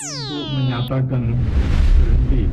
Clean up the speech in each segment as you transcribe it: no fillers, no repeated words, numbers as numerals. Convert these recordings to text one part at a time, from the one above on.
untuk menyatakan berhenti.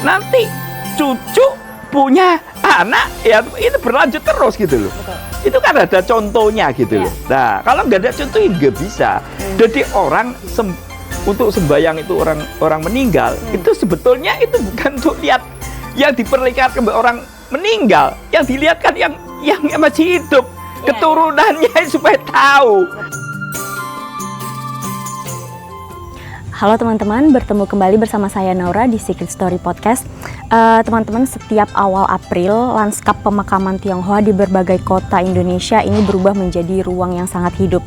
Nanti cucu punya anak ya itu berlanjut terus gitu loh. Betul. Itu kan ada contohnya gitu loh. Nah kalau nggak ada contoh ya nggak bisa. Jadi orang untuk sembahyang itu orang meninggal itu sebetulnya itu bukan untuk lihat yang diperlihatkan orang meninggal, yang dilihatkan yang masih hidup, keturunannya supaya tahu. Halo teman-teman, bertemu kembali bersama saya Naura di Secret Story Podcast. Teman-teman, setiap awal April, lanskap pemakaman Tionghoa di berbagai kota Indonesia ini berubah menjadi ruang yang sangat hidup.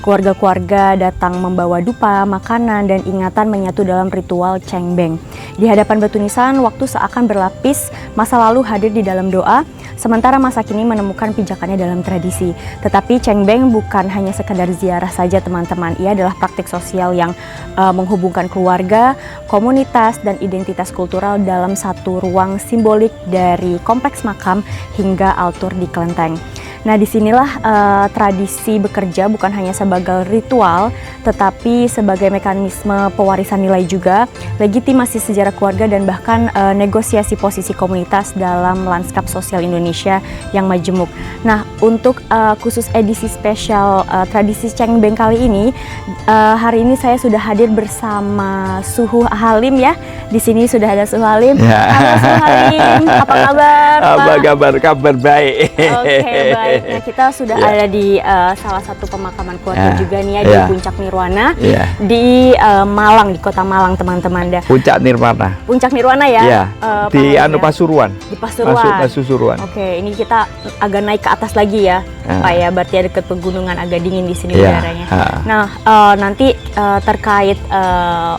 Keluarga-keluarga datang membawa dupa, makanan, dan ingatan menyatu dalam ritual cengbeng. Di hadapan batu nisan, waktu seakan berlapis, masa lalu hadir di dalam doa, sementara masa kini menemukan pijakannya dalam tradisi. Tetapi cengbeng bukan hanya sekadar ziarah saja teman-teman, ia adalah praktik sosial yang menghubungkan keluarga, komunitas, dan identitas kultural dalam satu ruang simbolik dari kompleks makam hingga altur di kelenteng. Nah, disinilah tradisi bekerja bukan hanya sebagai ritual, tetapi sebagai mekanisme pewarisan nilai juga, legitimasi sejarah keluarga, dan bahkan negosiasi posisi komunitas dalam lanskap sosial Indonesia yang majemuk. Nah, untuk khusus edisi spesial tradisi cengbeng kali ini, hari ini saya sudah hadir bersama Suhu Halim ya. Di sini sudah ada Suhu Halim. Ya. Halo Suhu Halim, apa kabar? Apa kabar? Kabar baik. Oke, baik. Nah, kita sudah ada di salah satu pemakaman keluarga juga nih ya, di Puncak Nirwana, di Malang, di kota Malang teman-teman. Puncak Nirwana. Puncak Nirwana ya? Iya, di Pasuruan. Di Pasuruan. Masuk Pasuruan. Oke, ini kita agak naik ke atas lagi ya, Pak ya, berarti ada dekat pegunungan, agak dingin di sini udaranya. Nah, nanti terkait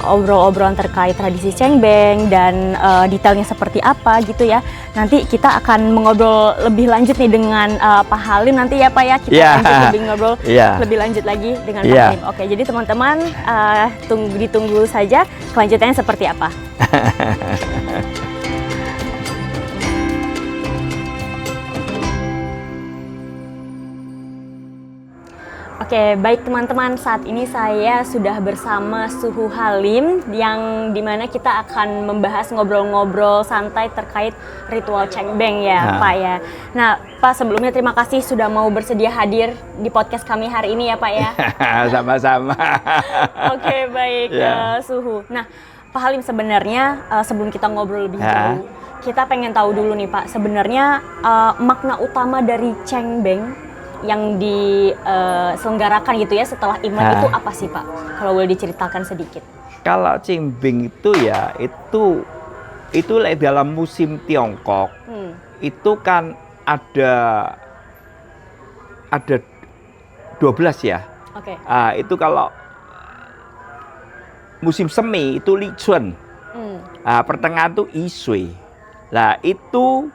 obrol-obrolan terkait tradisi cengbeng dan detailnya seperti apa gitu ya, nanti kita akan mengobrol lebih lanjut nih dengan Pak Halim nanti ya Pak ya, kita lanjut lebih ngobrol lebih lanjut lagi dengan Pak Halim. Oke, jadi teman-teman ditunggu saja kelanjutannya seperti apa. Oke, baik teman-teman, saat ini saya sudah bersama Suhu Halim yang dimana kita akan membahas ngobrol-ngobrol santai terkait ritual cengbeng ya Pak ya. Nah Pak, sebelumnya terima kasih sudah mau bersedia hadir di podcast kami hari ini ya Pak ya. Sama-sama. Oke, baik Suhu. Nah Pak Halim, sebenarnya sebelum kita ngobrol lebih jauh, kita pengen tahu dulu nih Pak, sebenarnya makna utama dari cengbeng yang diselenggarakan gitu ya setelah Imlek itu apa sih Pak? Kalau boleh diceritakan sedikit. Kalau cengbeng itu ya itu dalam musim Tiongkok itu kan ada 12 ya. Oke. Itu kalau musim semi itu Li Chun. Pertengahan itu Isui. Nah itu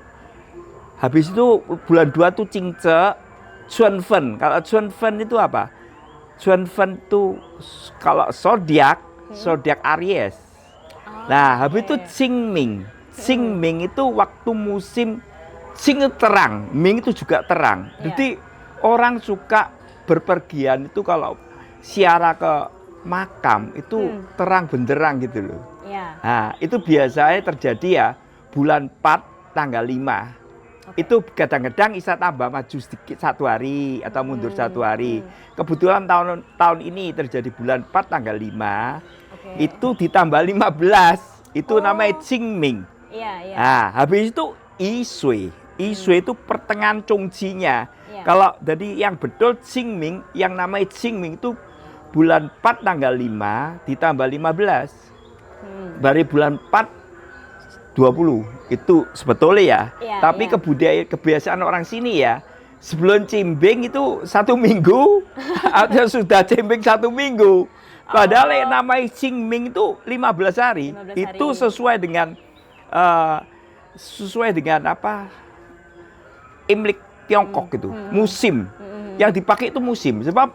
habis itu bulan 2 tuh Cingce, Chunfen. Kalau Chunfen itu apa? Chunfen itu kalau zodiak Aries. Nah, habis itu Qingming. Qingming itu waktu musim Qing itu terang, Ming itu juga terang. Jadi orang suka berpergian itu kalau ziarah ke makam itu terang benderang gitu loh. Nah, itu biasanya terjadi ya bulan 4 tanggal 5. Itu kadang-kadang bisa tambah maju sedikit 1 hari atau mundur 1 hari. Kebetulan tahun ini terjadi bulan 4 tanggal 5. Itu ditambah 15. Itu namanya Qingming. Nah, habis itu Isui. Isui itu pertengahan Chongjinya. Kalau jadi yang betul Qingming, yang namanya Qingming itu bulan 4 tanggal 5 ditambah 15. Dari bulan 4 20 itu sebetulnya ya. Tapi kebiasaan orang sini ya, sebelum cengbeng itu 1 minggu atau sudah cengbeng 1 minggu. Padahal yang namanya Qingming itu 15 hari. Itu sesuai dengan apa? Imlek Tiongkok gitu, musim. Yang dipakai itu musim. Sebab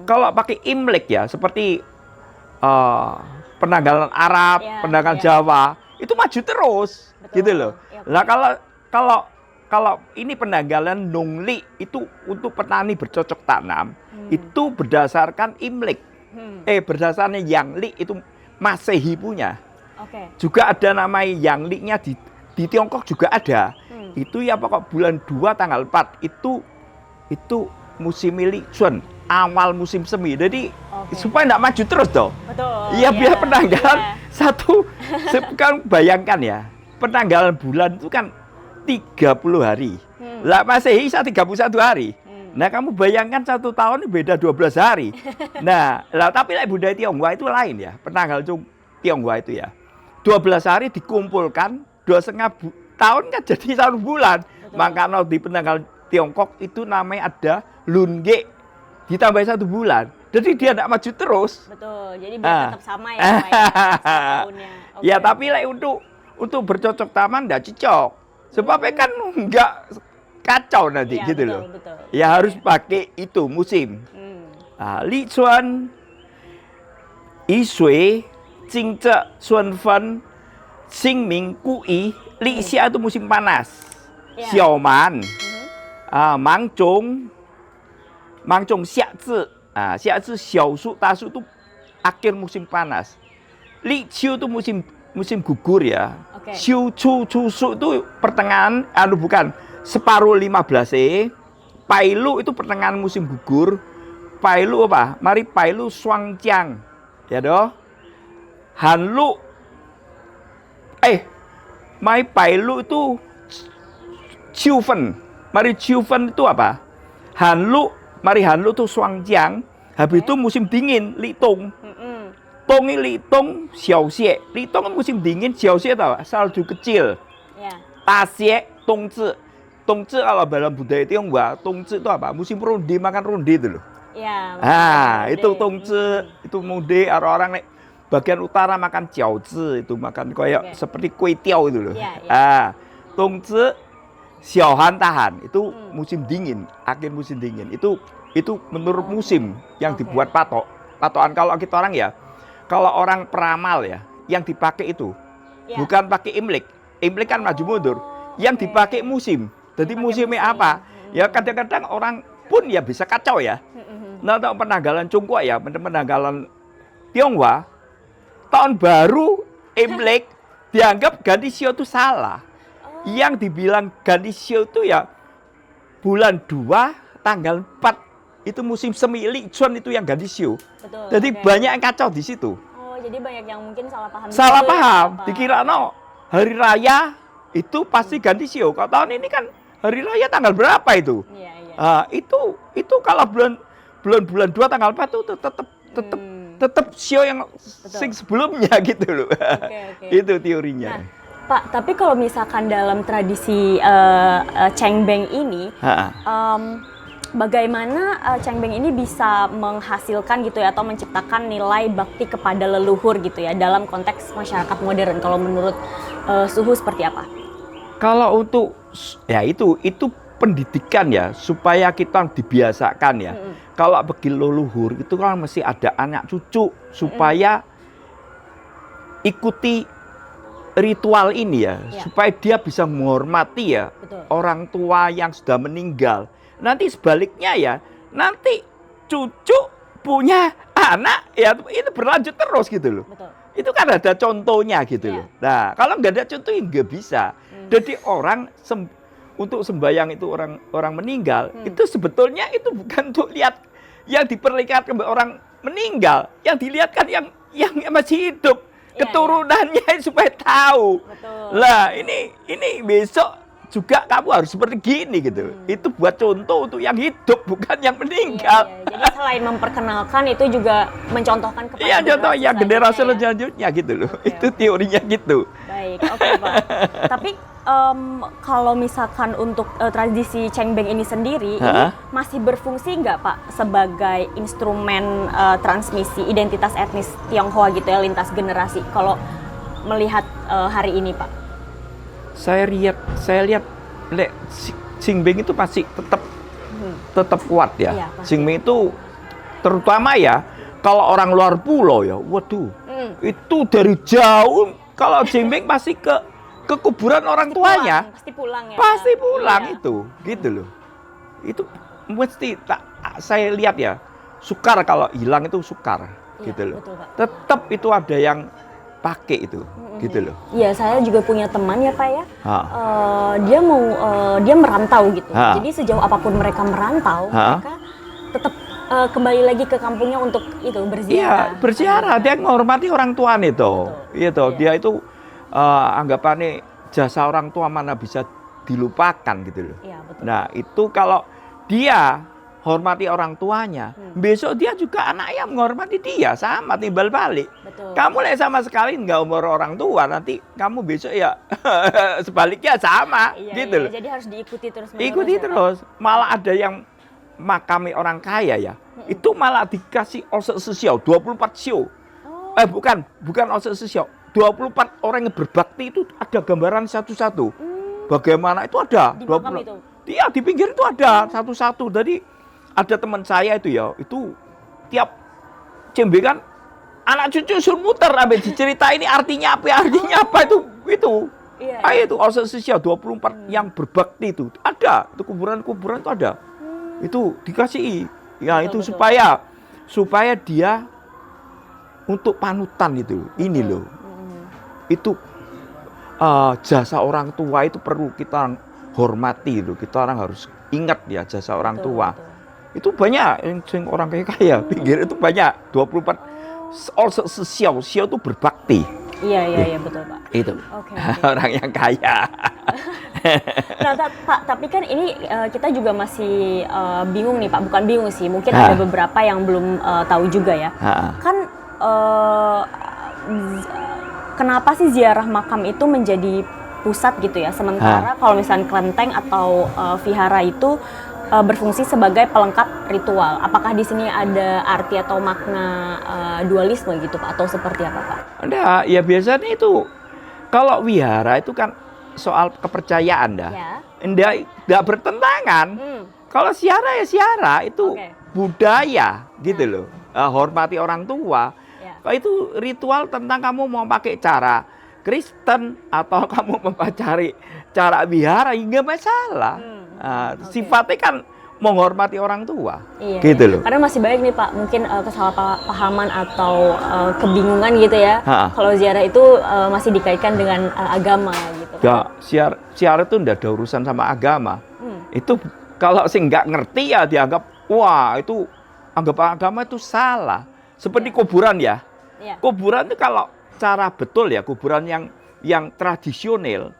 kalau pakai Imlek ya, seperti penanggalan Arab, penanggalan Jawa, itu maju terus, gitu loh. Lah kalau ini penanggalan Nongli itu untuk petani bercocok tanam, itu berdasarkan Imlek. Berdasarkan Yangli itu Masehi punya. Juga ada nama Yangli-nya di Tiongkok juga ada. Itu ya pokok bulan 2 tanggal 4 itu musim Li Chun, awal musim semi. Jadi supaya enggak maju terus toh. Betul. Iya, biar penanggalan satu kan bayangkan ya. Penanggalan bulan itu kan 30 hari. Lah Masehi 31 hari. Nah, kamu bayangkan 1 tahun beda 12 hari. Nah, lah tapi budaya Tionghoa itu lain ya. Penanggalan Tionghoa itu ya. 12 hari dikumpulkan 2,5 tahun kan jadi 1 bulan. Makanya di penanggal Tiongkok itu namanya ada Lunge ditambah 1 bulan. Jadi dia tidak maju terus. Betul. Jadi biar tetap sama ya Pak ya, tahunnya. Ya tapi untuk bercocok taman tidak cocok. Sebabnya kan enggak kacau nanti gitu betul, loh. Betul. Ya harus pakai itu musim. Li Chuan, Yi Shui, Jing Zhe, Xuan Fen, Xing Ming, Gu Yi. Li Xia itu musim panas. Xiao Man, Mang Zhong, Xia Zhi. Xia Zhi, Xiao Shu, Ta Shu itu akhir musim panas. Li Qiu itu musim gugur ya. Xiu Chu, Chu Shu itu pertengahan, separuh 15. Pailu itu pertengahan musim gugur. Pailu apa? Mari Pailu Shuangjiang. Ya doh. Hanlu Mai Pailu itu Ciufen. Mari Ciufen itu apa? Hanlu itu Shuangjiang. Habis itu musim dingin, Litung. Tong ini Litung, Xiaoxie. Litung musim dingin, Xiaoxie itu apa? Salju kecil. Taxie, Tongzi. Tongzi kalau dalam budaya Tionghoa, Tongzi itu apa? Musim ronde, makan ronde itu loh. Itu Tongzi, itu mude orang-orang bagian utara makan jiaozi, itu makan kayak seperti kue tiao itu loh. Tongzi, Xiaohan tahan, itu musim dingin, akhir musim dingin. Itu menurut musim yang dibuat patokan kalau kita orang ya. Kalau orang peramal ya, yang dipakai itu bukan pakai Imlek. Imlek kan maju mundur. Yang dipakai musim. Jadi musimnya apa? Ya kadang-kadang orang pun ya bisa kacau ya. Nah, untuk penanggalan Tiongkok ya, penanggalan Tionghoa, tahun baru Imlek dianggap ganti sio itu salah. Yang dibilang ganti sio itu ya bulan 2 tanggal 4 itu musim semi Li Chun itu yang ganti sio. Jadi banyak yang kacau di situ. Jadi banyak yang mungkin salah paham. Salah paham. Dikira hari raya itu pasti ganti sio. Kalau tahun ini kan hari raya tanggal berapa itu? Itu kalau bulan 2 tanggal 4 itu tetap sio yang sebelumnya gitu loh. Itu teorinya. Nah, Pak, tapi kalau misalkan dalam tradisi Cengbeng ini, bagaimana Cengbeng ini bisa menghasilkan gitu ya, atau menciptakan nilai bakti kepada leluhur gitu ya dalam konteks masyarakat modern? Kalau menurut Suhu seperti apa? Kalau untuk ya itu pendidikan ya, supaya kita dibiasakan ya. Kalau bagi leluhur itu kan mesti ada anak cucu supaya ikuti ritual ini ya, supaya dia bisa menghormati ya orang tua yang sudah meninggal. Nanti sebaliknya ya, nanti cucu punya anak ya itu berlanjut terus gitu loh. Itu kan ada contohnya gitu loh. Nah, kalau nggak ada contoh nggak bisa. Jadi orang untuk sembahyang itu orang meninggal, itu sebetulnya itu bukan untuk lihat yang diperlihatkan orang meninggal, yang dilihatkan yang masih hidup, keturunannya supaya tahu. Lah ini besok juga kamu harus seperti gini gitu. Itu buat contoh untuk yang hidup, bukan yang meninggal. Jadi selain memperkenalkan itu juga mencontohkan kepada contoh ya generasi selanjutnya gitu loh. Itu teorinya gitu. Baik, Pak. Tapi kalau misalkan untuk tradisi Cengbeng ini sendiri, ini masih berfungsi nggak Pak sebagai instrumen transmisi identitas etnis Tionghoa gitu ya, lintas generasi? Kalau melihat hari ini Pak? Saya lihat Cengbeng itu masih tetap tetap kuat ya. Iya, pasti. Jingming itu terutama ya kalau orang luar pulau ya, waduh, itu dari jauh kalau Jingming pasti ke kuburan orang tuanya, Pasti pulang ya. pasti pulang Iya. itu, gitu loh. Itu mesti saya lihat ya, sukar kalau hilang itu sukar, Iya, gitu loh. betul, Pak. Tetap itu ada yang pakai itu, gitu loh. Iya, saya juga punya teman ya Pak ya. Ha. Dia merantau gitu. Ha. Jadi sejauh apapun mereka merantau, Ha. mereka tetap kembali lagi ke kampungnya untuk itu berziarah. Iya, berziarah. Dia menghormati orang tua itu. Betul. Iya toh. Iya. Dia itu anggapannya jasa orang tua mana bisa dilupakan gitu loh. Iya, betul. Nah, itu kalau dia hormati orang tuanya, besok dia juga anaknya menghormati dia, sama timbal balik. Betul. Kamu lah sama sekali nggak umur orang tua, nanti kamu besok ya sebaliknya sama, Iya, gitu iya, loh. jadi harus diikuti terus. Ikuti terus. Malah ada yang makami orang kaya ya, itu malah dikasih osek sosial 24 show. Bukan osek sosial. 24 orang yang berbakti itu ada gambaran satu-satu. Bagaimana itu ada? Di makam itu? Iya, di pinggir itu ada satu-satu. Jadi ada teman saya itu ya, itu tiap cembekan anak cucu suruh muter sampai dicerita ini artinya apa itu. Iya, Itu osek sosial 24 yang berbakti itu ada. Itu kuburan-kuburan itu ada. Itu dikasih ya, Betul, itu betul. supaya dia untuk panutan itu. Ini loh. Itu jasa orang tua itu perlu kita hormati loh. Kita orang harus ingat ya jasa orang Betul, tua. betul. Itu banyak yang orang kaya pinggir itu banyak 24 sosial itu berbakti. Iya, betul Pak. Itu Oke. orang yang kaya. Nah, Pak, tapi kan ini kita juga masih bingung nih Pak, bukan bingung sih, mungkin ada beberapa yang belum tahu juga ya. Kan kenapa sih ziarah makam itu menjadi pusat gitu ya, sementara kalau misalnya kelenteng atau vihara itu berfungsi sebagai pelengkap ritual. Apakah di sini ada arti atau makna dualisme gitu Pak, atau seperti apa Pak? Enggak, ya biasanya itu kalau wihara itu kan soal kepercayaan dah. Ya. Enggak bertentangan. Kalau siara ya siara, itu Oke. budaya gitu loh. Hormati orang tua. Ya. Kalau itu ritual tentang kamu mau pakai cara Kristen atau kamu mau cari cara wihara, enggak masalah. Sifatnya kan menghormati orang tua. Iya, gitu iya. loh. Karena masih banyak nih Pak, mungkin kesalahpahaman atau kebingungan gitu ya. Kalau ziarah itu masih dikaitkan dengan agama gitu. Enggak, siar itu enggak ada urusan sama agama. Itu kalau sih nggak ngerti ya dianggap wah itu anggap agama itu salah. Seperti kuburan ya. Iya. Kuburan itu kalau cara betul ya kuburan yang tradisional.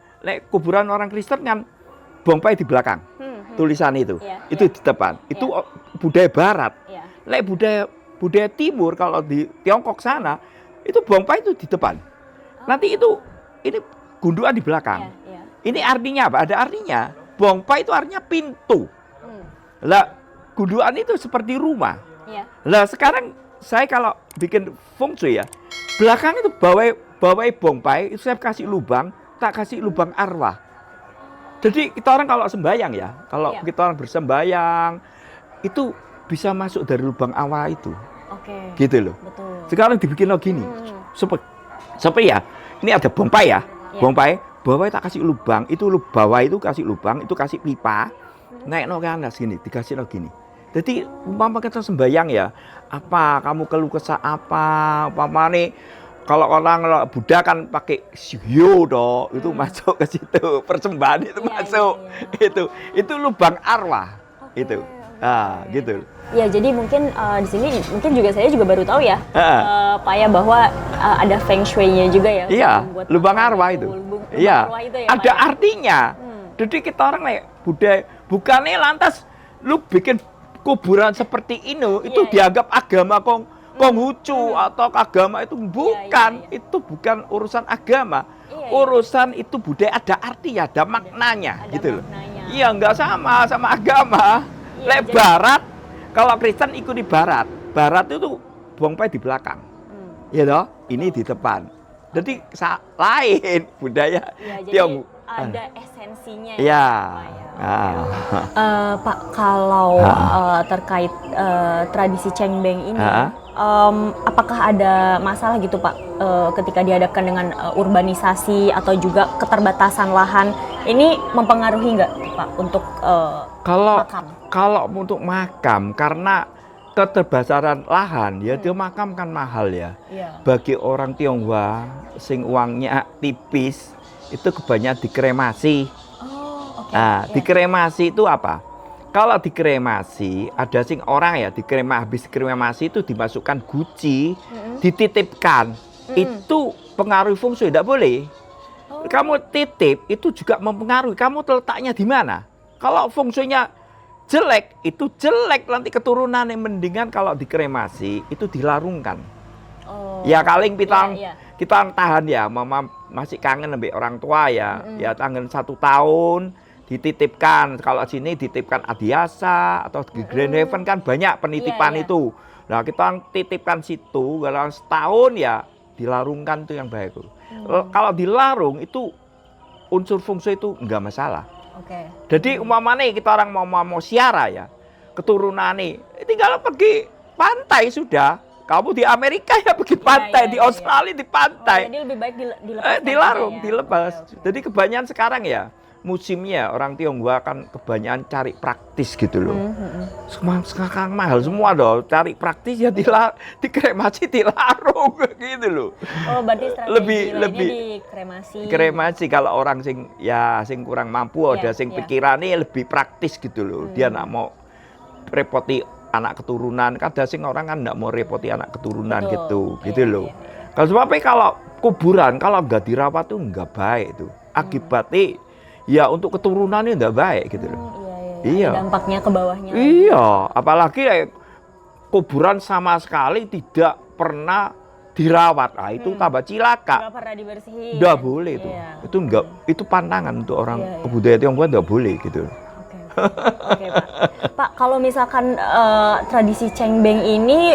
Kuburan orang Kristen kan bongpai di belakang. Tulisan itu. Iya, Itu iya. di depan. Itu budaya barat. Iya. Budaya timur kalau di Tiongkok sana itu bongpai itu di depan. Nanti ini gundukan di belakang. Iya. Ini artinya apa? Ada artinya. Bongpai itu artinya pintu. Lah, gundukan itu seperti rumah. Iya. Lah, sekarang saya kalau bikin feng shui ya, belakang itu bawai bongpai, itu saya kasih lubang, tak kasih lubang arwah. Jadi kita orang kalau sembayang ya, kalau Iya. kita orang bersembayang, itu bisa masuk dari lubang awal itu. Oke. Gitu loh. Betul. Sekarang dibikin lagi gini. Seperti ya, ini ada bongpai ya. Iya. Bawah tak kasih lubang, bawah itu kasih lubang, itu kasih pipa. Naik no ke atas gini, dikasih no gini. Jadi umpama kita sembayang ya, apa kamu keluh kesah apa nih kalau orang Buddha kan pakai shio toh, itu masuk ke situ, persembahan itu Iya, masuk. iya. Itu lubang arwah. Oke, Itu. oke. Gitu. Ya, jadi mungkin di sini mungkin saya juga baru tahu ya, Heeh. Pak ya, bahwa ada feng shui-nya juga ya. Iya, untuk membuat lubang makam arwah itu. Lubang Iya. arwah itu ya, Ada Pak ya? artinya. Jadi kita orang budaya bukannya lantas lu bikin kuburan seperti ini itu Iya. dianggap agama Konghucu atau agama itu bukan. Iya. Itu bukan urusan agama. Iya. Urusan itu budaya ada arti, ada maknanya ada gitu loh. maknanya. Iya, nggak sama agama. Iya, jadi- Barat, kalau Kristen ikuti Barat. Barat itu bongpai di belakang. Ya toh, ini di depan. Jadi lain budaya Iya, jadi ada esensinya ya. Pak, Pak, kalau terkait tradisi cengbeng ini, apakah ada masalah gitu Pak ketika dihadapkan dengan urbanisasi atau juga keterbatasan lahan, ini mempengaruhi nggak Pak untuk makam? Kalau untuk makam, karena keterbatasan lahan ya, dia makam kan mahal ya. Bagi orang Tionghoa sing uangnya tipis itu kebanyakan dikremasi. Dikremasi itu apa? Kalau dikremasi, ada sing orang ya habis dikremasi itu dimasukkan guci, dititipkan. Itu pengaruh feng shui, tidak boleh. Kamu titip itu juga mempengaruhi kamu letaknya di mana. Kalau feng shui-nya jelek, itu jelek nanti keturunan yang mendingan kalau dikremasi itu dilarungkan. Ya kaling kita tahan ya, mama masih kangen sampai orang tua ya, ya kangen 1 tahun dititipkan. Kalau sini dititipkan Adiasa atau di Grand Heaven kan banyak penitipan itu. Nah kita titipkan situ, kalau setahun ya dilarungkan itu yang baik. Kalau dilarung itu unsur feng shui itu enggak masalah. Jadi umpamanya kita orang mau siara ya, keturunan nih tinggal pergi pantai sudah. Kamu di Amerika ya pergi pantai, di Australia di pantai. Jadi lebih baik dilepas. Dilarung, dilepas. Jadi kebanyakan sekarang ya musimnya orang Tionghoa kan kebanyakan cari praktis gitu loh. Sekarang mahal semua dong, cari praktis ya dikremasi, dilarung gitu loh. Berarti strategi lebih dikremasi. Kremasi kalau orang sing kurang mampu, ada sing pikirannya lebih praktis gitu loh. Dia nggak mau repoti anak keturunan, kan ada sing orang kan nggak mau repoti anak keturunan gitu loh. Kalau kuburan kalau nggak dirawat tuh nggak baik tuh. Akibatnya ya untuk keturunannya nggak baik gitu loh. Iya. Dampaknya ke bawahnya. Iya, apalagi kuburan sama sekali tidak pernah dirawat. Nah, itu tambah cilaka. Nggak pernah dibersihin. Nggak boleh itu. Itu nggak, itu pantangan untuk orang kebudayaan Tionghoa, nggak boleh gitu. Oke, Pak. Pak, kalau misalkan tradisi cengbeng ini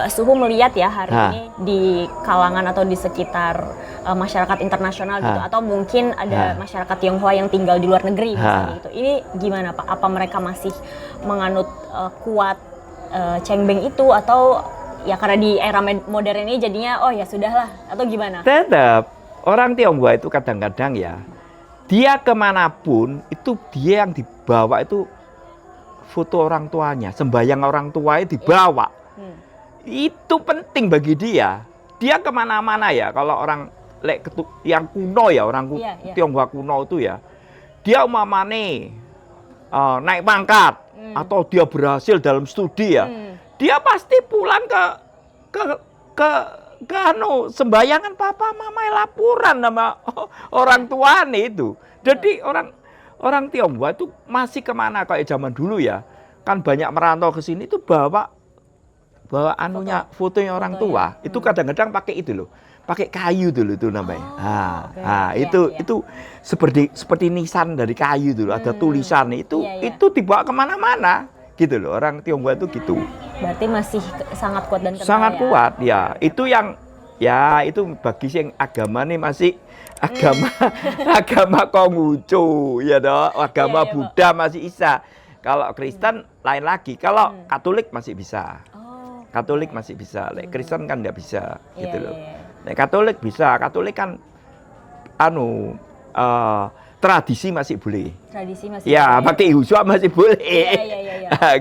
Suhu melihat ya hari ini di kalangan atau di sekitar masyarakat internasional gitu, atau mungkin ada masyarakat Tionghoa yang tinggal di luar negeri misalnya gitu. Ini gimana Pak? Apa mereka masih menganut kuat cengbeng itu, atau ya karena di era modern ini jadinya oh ya sudahlah, atau gimana? Tetap orang Tionghoa itu kadang-kadang ya, dia kemanapun itu dia yang dibawa itu foto orang tuanya, sembahyang orang tuanya dibawa. Itu penting bagi dia. Dia kemana-mana ya, kalau orang yang kuno ya, orang Tionghoa kuno itu ya, dia umpamane naik pangkat atau dia berhasil dalam studi ya, dia pasti pulang ke sembahyangan papa mama laporan sama orang tua nih itu. Jadi orang Tionghoa itu masih kemana kayak zaman dulu ya, kan banyak merantau ke sini itu bawa fotonya orang tua. Itu kadang-kadang pakai itu loh, pakai kayu dulu itu namanya. Itu seperti nisan dari kayu dulu, ada tulisan itu dibawa kemana-mana gitu loh. Orang Tionghoa itu gitu. Berarti masih sangat kuat dan kental. Sangat kuat ya. Itu yang itu bagi yang agama nih masih agama Konghucu ya toh, agama Buddha masih bisa. Kalau Kristen lain lagi. Kalau Katolik masih bisa. Katolik masih bisa. Kristen kan nggak bisa gitu loh. Katolik bisa. Katolik kan tradisi masih boleh. Tradisi masih boleh. Pakai huswa masih boleh.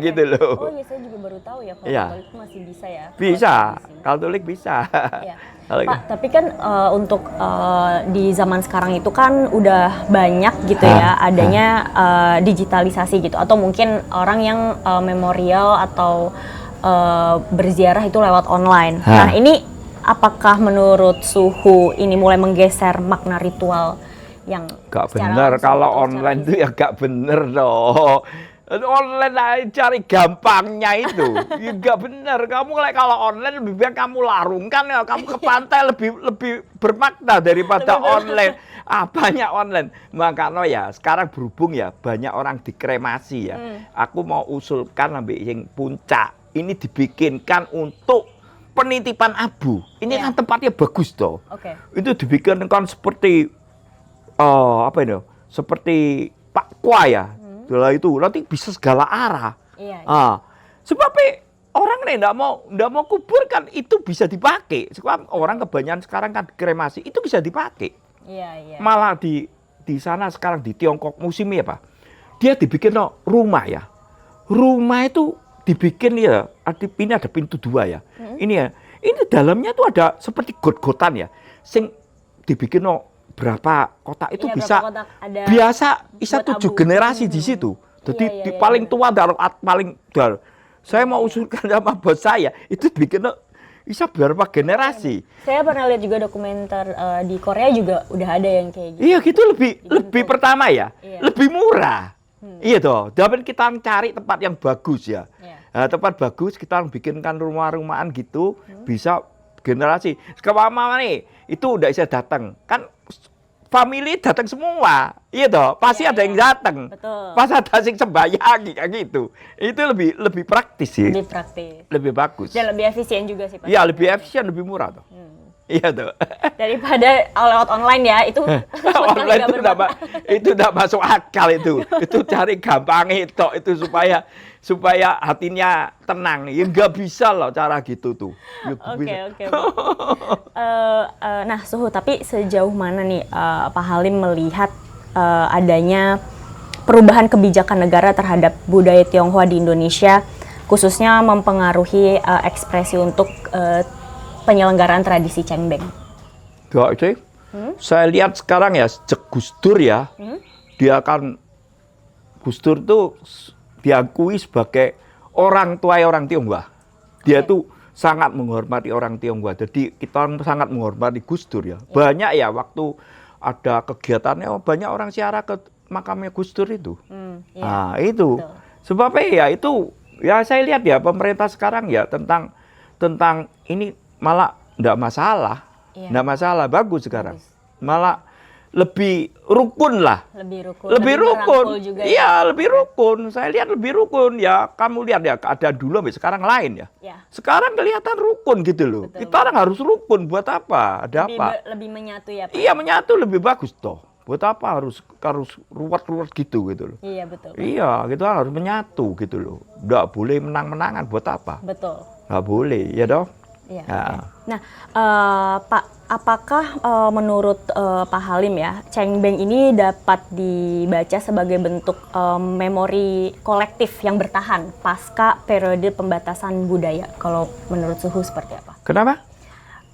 Gitu loh. Oh iya, saya juga baru tahu ya kalau Katolik masih bisa ya. Bisa, Katolik bisa. Pak, tapi kan untuk di zaman sekarang itu kan udah banyak gitu ya adanya digitalisasi gitu, atau mungkin orang yang memorial atau berziarah itu lewat online. Nah ini apakah menurut Suhu ini mulai menggeser makna ritual yang gak bener? Kalau online itu ya gak bener dong. Online cari gampangnya itu, ya gak bener. Kamu kalau online lebih baik kamu larungkan ya, kamu ke pantai lebih bermakna daripada online. Banyak online. Makanya ya sekarang berhubung ya banyak orang dikremasi ya. Aku mau usulkan sampai yang puncak ini dibikinkan untuk penitipan abu. Ini kan tempatnya bagus toh. Itu dibikinkan seperti apa ini? Seperti Pak Kwa ya. Setelah itu nanti bisa segala arah. Iya. Sebab orang nih nggak mau kubur kan itu bisa dipakai. Sebab orang kebanyakan sekarang kan kremasi itu bisa dipakai. Iya. Malah di sana sekarang di Tiongkok musimnya Pak, dia dibikin rumah ya. Rumah itu dibikin ya, ini ada pintu 2 ya. Ini dalamnya tuh ada seperti got-gotan ya. Sing dibikin berapa kotak itu bisa kotak ada biasa bisa buat 7 abu. generasi di situ. Jadi Iya. paling tua paling dar. Saya mau usulkan sama bos saya itu bikin bisa berapa generasi. Saya pernah lihat juga dokumenter di Korea juga udah ada yang kayak gitu. Iya gitu lebih pertama ya, Iya. lebih murah. Iya toh, tapi kita cari tempat yang bagus ya. Iya. Nah, tempat bagus kita bikinkan rumah-rumahan gitu bisa generasi. Sekarang nih itu udah bisa datang kan. Family datang semua, iya toh, pasti ada yang datang. Betul. Pas ada sing sembahyang kayak gitu. Itu lebih praktis sih. Lebih praktis. Lebih bagus. Dan lebih efisien juga sih Pak. Iya, lebih efisien, lebih murah toh. Iya toh. Daripada lewat online ya, itu Online itu enggak masuk akal itu. Itu cari gampang itu supaya hatinya tenang. Ya enggak bisa loh cara gitu tuh. Oke. Nah, Suhu, tapi sejauh mana nih Pak Halim melihat adanya perubahan kebijakan negara terhadap budaya Tionghoa di Indonesia, khususnya mempengaruhi ekspresi untuk penyelenggaraan tradisi Cengbeng? Enggak sih. Saya lihat sekarang ya sejak Gus Dur ya, dia kan Gus Dur tuh diakui sebagai orang tua orang Tionghoa. Dia tuh sangat menghormati orang Tionghoa. Jadi kita sangat menghormati Gus Dur ya. Banyak ya waktu ada kegiatannya banyak orang ziarah ke makamnya Gus Dur itu. Nah, itu. Betul. Sebabnya ya itu ya saya lihat ya pemerintah sekarang ya tentang ini malah enggak masalah. Iya. Enggak masalah, bagus sekarang. Malah lebih rukun lah. Lebih rukun. Lebih rukun. merangkul juga ya. Iya, lebih rukun. Saya lihat lebih rukun ya. Kamu lihat ya, ada dulu sampai sekarang lain ya. Ya. Sekarang kelihatan rukun gitu loh. Betul. Kita orang harus rukun buat apa? Ada apa? Lebih menyatu ya Pak. Iya, menyatu lebih bagus toh. Buat apa harus ruwet-ruwet gitu loh. Iya, betul. Iya, kita harus menyatu gitu loh. Nggak boleh menang-menangan buat apa? Betul. Nggak boleh, ya dong. Iya. Ya. Oke. Nah, Pak, apakah menurut Pak Halim ya, Cengbeng ini dapat dibaca sebagai bentuk memori kolektif yang bertahan pasca periode pembatasan budaya? Kalau menurut Suhu seperti apa? Kenapa?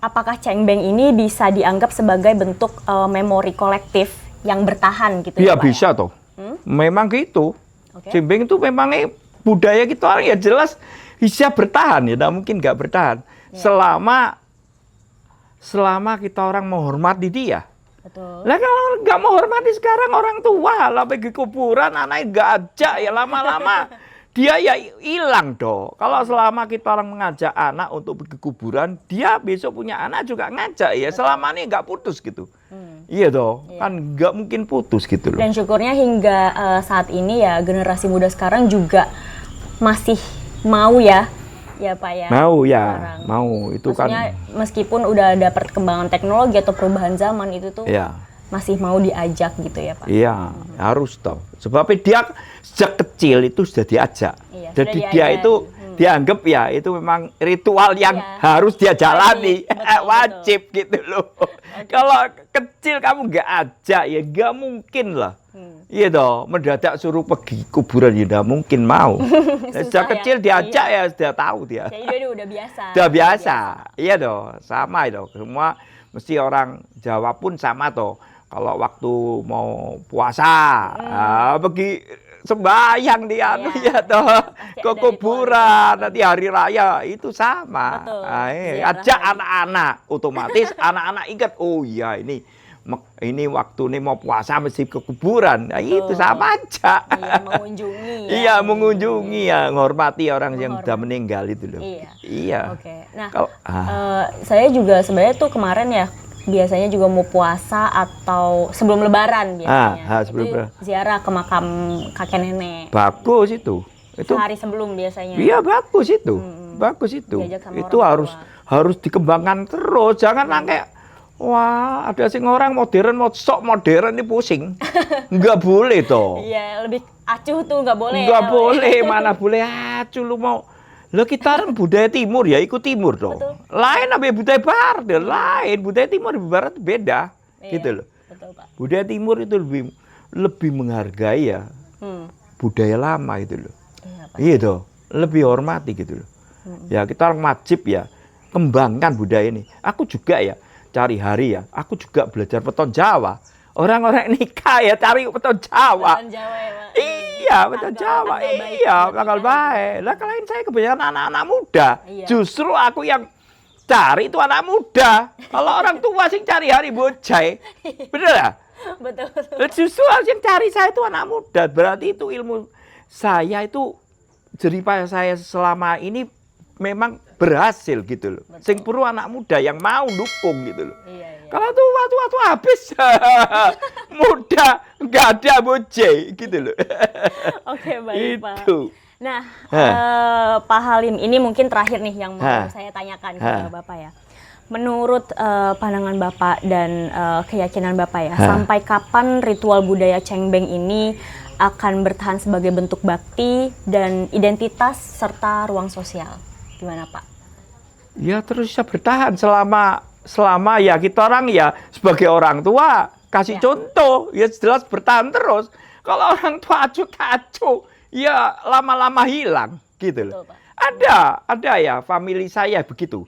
Apakah Cengbeng ini bisa dianggap sebagai bentuk memori kolektif yang bertahan gitu Iya ya Pak? bisa toh. Memang gitu. Oke. Cengbeng itu memangnya budaya kita orang ya jelas bisa bertahan ya, tidak mungkin nggak bertahan. Ya. Selama kita orang menghormati dia. Betul. Lah kalau nggak menghormati sekarang orang tua lah pergi kuburan anaknya nggak ajak ya lama-lama dia ya hilang dong. Kalau selama kita orang mengajak anak untuk pergi kuburan, dia besok punya anak juga ngajak ya. Selama ini nggak putus gitu. Iya dong, kan nggak mungkin putus gitu loh. Dan syukurnya hingga saat ini ya generasi muda sekarang juga masih mau ya Pak ya. Mau ya, sekarang. mau itu Maksudnya kan. meskipun udah ada perkembangan teknologi atau perubahan zaman itu tuh Iya. masih mau diajak gitu ya Pak. Iya, harus toh. Sebab dia sejak kecil itu sudah diajak. Iya, Jadi sudah dia diajari. itu dianggap ya itu memang ritual yang harus dia jalani, Wajib, betul. gitu loh. Kalau kecil kamu nggak ajak ya nggak mungkin lah. Iya toh, mendadak suruh pergi kuburan ya nggak mungkin mau. Sejak ya. kecil diajak ya sudah tahu dia. Jadi dia udah biasa. Sudah biasa. Iya toh, sama itu. Semua mesti orang Jawa pun sama toh. Kalau waktu mau puasa, pergi sembahyang dia ya toh ke ada kuburan nanti hari raya itu sama. Betul. Ajak anak-anak, otomatis anak-anak ingat oh iya ini waktu ini mau puasa mesti ke kuburan. Nah, itu sama aja. Iya, mengunjungi ya. Iya, mengunjungi ya, menghormati orang yang sudah meninggal itu loh. Iya. Oke. Nah, saya juga sebenarnya tuh kemarin ya biasanya juga mau puasa atau sebelum lebaran biasanya. Sebelum lebaran. Ziarah ke makam kakek nenek. Bagus itu. Sehari sebelum biasanya. Iya, bagus itu. Bagus itu. Diajak sama Itu orang tua. harus dikembangkan terus. Jangan kayak Wah, ada sing orang modern, mau sok modern ini pusing. Nggak boleh toh. Iya, lebih acuh tuh nggak boleh. Nggak ya, Pak? boleh, mana boleh acuh lu mau. Lo kita kan budaya timur ya, ikut timur dong. Betul. Lain apa budaya barat, ya lain. Budaya timur dan barat beda. Iya, Gitu loh. Betul, Pak. Budaya timur itu lebih menghargai ya budaya lama itu loh. Iya, Pak. Iya toh, lebih hormati gitu loh. Ya kita orang wajib ya kembangkan budaya ini. Aku juga ya cari hari ya. Aku juga belajar weton Jawa. Orang-orang nikah ya cari weton Jawa. Weton Jawa ya, Pak. Iya, weton Jawa. Iya, tanggal baik. Lah kalian saya kebanyakan anak-anak muda. Iya. Justru aku yang cari itu anak muda. Kalau orang tua sing cari hari bocah. Bener ya? Betul. Justru yang cari saya itu anak muda. Berarti itu ilmu saya itu jeripaya saya selama ini memang berhasil gitu loh. Betul. Sing perlu anak muda yang mau dukung gitu loh. Iya. Kalau tua habis. Muda nggak ada bocah gitu loh. Oke, baik, Pak. Itu. Nah, Pak Halim, ini mungkin terakhir nih yang mau saya tanyakan ke Bapak ya. Menurut pandangan Bapak dan keyakinan Bapak ya, sampai kapan ritual budaya Cengbeng ini akan bertahan sebagai bentuk bakti dan identitas serta ruang sosial? Gimana, Pak? Ya terus bisa bertahan selama ya kita orang ya sebagai orang tua kasih contoh ya jelas bertahan terus. Kalau orang tua acuh-acuh ya lama-lama hilang gitu loh. Betul, Pak. Ada ya family saya begitu.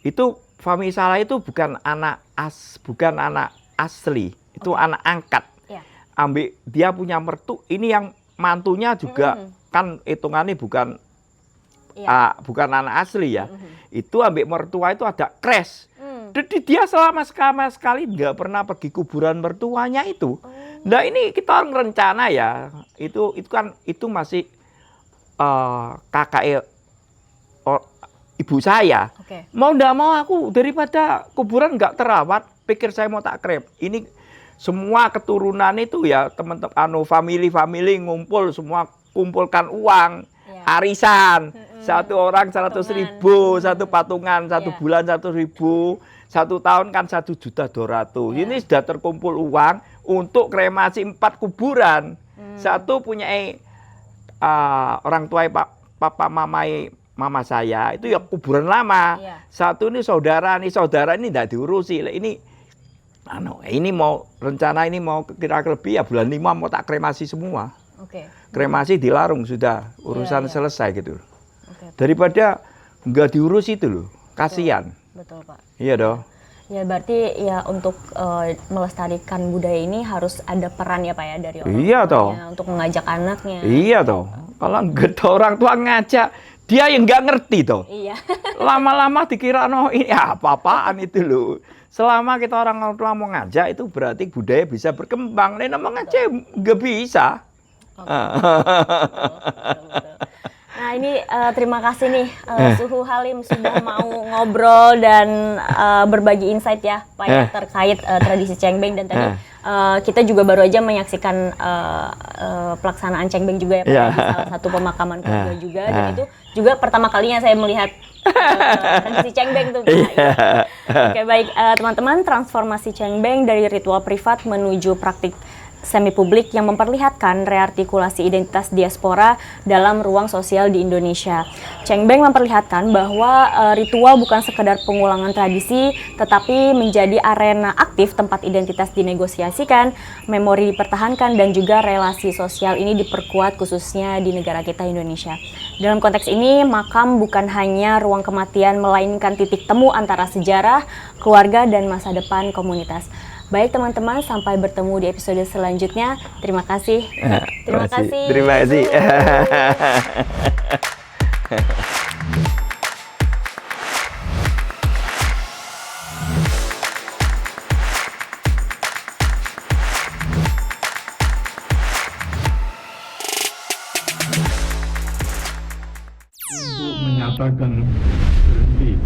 Itu family saya itu bukan anak asli, itu anak angkat. Ya. Ambil dia punya mertu, ini yang mantunya juga kan hitungannya bukan bukan anak asli ya. Itu ambil mertua itu ada crash. Jadi dia selama sekali nggak pernah pergi kuburan mertuanya itu. Nah ini kita orang rencana ya. Itu kan itu masih kakak ibu saya. Oke. Mau ndak mau aku daripada kuburan nggak terawat, pikir saya mau tak krem. Ini semua keturunan itu ya teman-teman family ngumpul semua kumpulkan uang. Arisan, satu orang 100.000, satu patungan, satu bulan 100.000, 1 tahun kan 1.200.000. Ini sudah terkumpul uang untuk kremasi 4 kuburan. Satu punya orang tua papa mama saya itu ya kuburan lama. Satu ini saudara ini tidak diurusi. Ini mau rencana ini mau kira-kira lebih ya bulan 5 mau tak kremasi semua. Kremasi dilarung sudah urusan selesai gitu. Daripada nggak diurus itu loh, kasihan. Betul, Pak. Iya dong. Ya berarti ya untuk melestarikan budaya ini harus ada peran ya Pak ya dari orang tuanya untuk mengajak anaknya. Iya toh. Kalau nggak ada orang tua ngajak, dia yang nggak ngerti toh. Iya. Lama-lama dikira ini apa-apaan itu loh. Selama kita orang tua mau ngajak itu berarti budaya bisa berkembang. Nah ngajak nggak bisa. Nah ini terima kasih nih Suhu Halim sudah mau ngobrol dan berbagi insight ya Pak ya terkait tradisi Cengbeng dan tadi kita juga baru aja menyaksikan pelaksanaan Cengbeng juga ya Pak di salah satu pemakaman keluarga juga dan itu juga pertama kalinya saya melihat tradisi Cengbeng tuh Pak. Oke baik teman-teman, transformasi Cengbeng dari ritual privat menuju praktik semi publik yang memperlihatkan reartikulasi identitas diaspora dalam ruang sosial di Indonesia. Cengbeng memperlihatkan bahwa ritual bukan sekedar pengulangan tradisi, tetapi menjadi arena aktif tempat identitas dinegosiasikan, memori dipertahankan, dan juga relasi sosial ini diperkuat khususnya di negara kita Indonesia. Dalam konteks ini, makam bukan hanya ruang kematian, melainkan titik temu antara sejarah, keluarga, dan masa depan komunitas. Baik teman-teman, sampai bertemu di episode selanjutnya. Terima kasih. Terima kasih. Terima kasih. Untuk menyatakan berhenti.